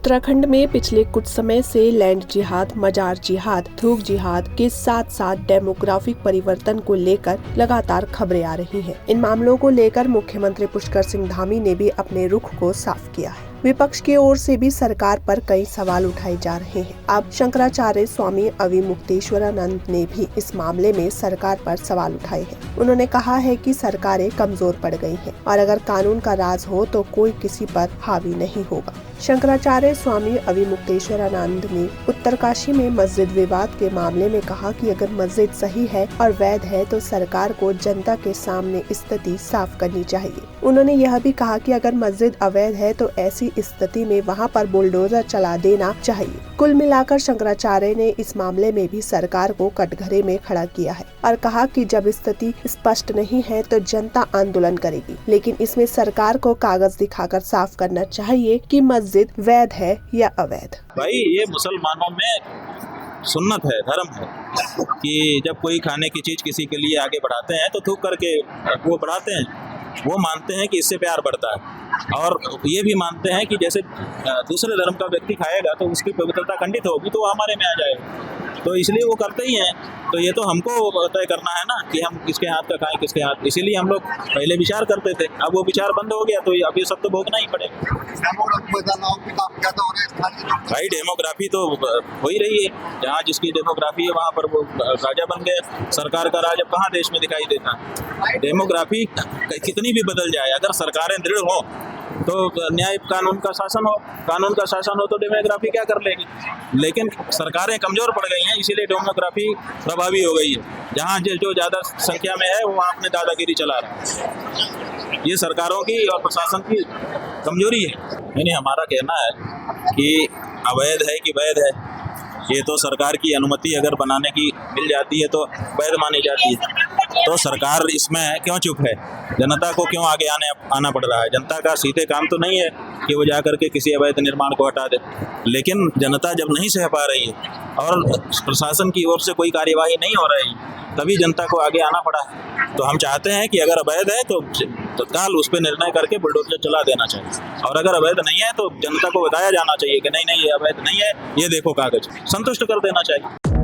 उत्तराखंड में पिछले कुछ समय से लैंड जिहाद, मजार जिहाद, थूक जिहाद के साथ साथ डेमोग्राफिक परिवर्तन को लेकर लगातार खबरें आ रही हैं। इन मामलों को लेकर मुख्यमंत्री पुष्कर सिंह धामी ने भी अपने रुख को साफ किया है। विपक्ष की ओर से भी सरकार पर कई सवाल उठाए जा रहे हैं। अब शंकराचार्य स्वामी अविमुक्तेश्वरानंद ने भी इस मामले में सरकार पर सवाल उठाए हैं। उन्होंने कहा है कि सरकारें कमजोर पड़ गई हैं और अगर कानून का राज हो तो कोई किसी पर हावी नहीं होगा। शंकराचार्य स्वामी अविमुक्तेश्वरानंद ने उत्तरकाशी में मस्जिद विवाद के मामले में कहा कि अगर मस्जिद सही है और वैध है तो सरकार को जनता के सामने स्थिति साफ करनी चाहिए। उन्होंने यह भी कहा कि अगर मस्जिद अवैध है तो ऐसी स्थिति में वहां पर बुलडोजर चला देना चाहिए। कुल मिलाकर शंकराचार्य ने इस मामले में भी सरकार को कटघरे में खड़ा किया है और कहा कि जब स्थिति स्पष्ट नहीं है तो जनता आंदोलन करेगी, लेकिन इसमें सरकार को कागज दिखाकर साफ करना चाहिए कि मस्जिद वैध है या अवैध। भाई ये मुसलमानों में सुन्नत है, धर्म है कि जब कोई खाने की चीज किसी के लिए आगे बढ़ाते हैं तो थूक करके वो बढ़ाते हैं। वो मानते हैं कि इससे प्यार बढ़ता है और ये भी मानते हैं कि जैसे दूसरे धर्म का व्यक्ति खाएगा तो उसकी पवित्रता खंडित होगी तो वो हमारे में आ जाएगा, तो इसलिए वो करते ही हैं। तो ये तो हमको तय करना है ना कि हम किसके हाथ का खाएं, किसके हाथ। इसीलिए हम लोग पहले विचार करते थे, अब वो विचार बंद हो गया तो अब ये सब तो भोगना ही पड़ेगा। भाई डेमोग्राफी तो हो ही रही है, जहाँ जिसकी डेमोग्राफी है वहाँ पर वो राजा बन गए। सरकार का राज अब कहाँ देश में दिखाई देता है। डेमोग्राफी कितनी भी बदल जाए, अगर सरकारें दृढ़ हो तो न्याय कानून का शासन हो, कानून का शासन हो तो डेमोग्राफी क्या कर लेगी। लेकिन सरकारें कमजोर पड़ गई हैं, इसीलिए डेमोग्राफी प्रभावी हो गई है। जहाँ जो ज़्यादा संख्या में है वो वहाँ अपने दादागिरी चला रहा है। ये सरकारों की और प्रशासन की कमजोरी है। नहीं, हमारा कहना है कि अवैध है कि वैध है, ये तो सरकार की अनुमति अगर बनाने की मिल जाती है तो वैध मानी जाती है। तो सरकार इसमें क्यों चुप है, जनता को क्यों आगे आना पड़ रहा है। जनता का सीधे काम तो नहीं है कि वो जाकर के किसी अवैध निर्माण को हटा दे, लेकिन जनता जब नहीं सह पा रही है और प्रशासन की ओर से कोई कार्यवाही नहीं हो रही, तभी जनता को आगे आना पड़ा है। तो हम चाहते हैं कि अगर अवैध है तो तत्काल उस पर निर्णय करके बुलडोजर चला देना चाहिए, और अगर अवैध नहीं है तो जनता को बताया जाना चाहिए कि नहीं ये अवैध नहीं है, ये देखो कागज, संतुष्ट कर देना चाहिए।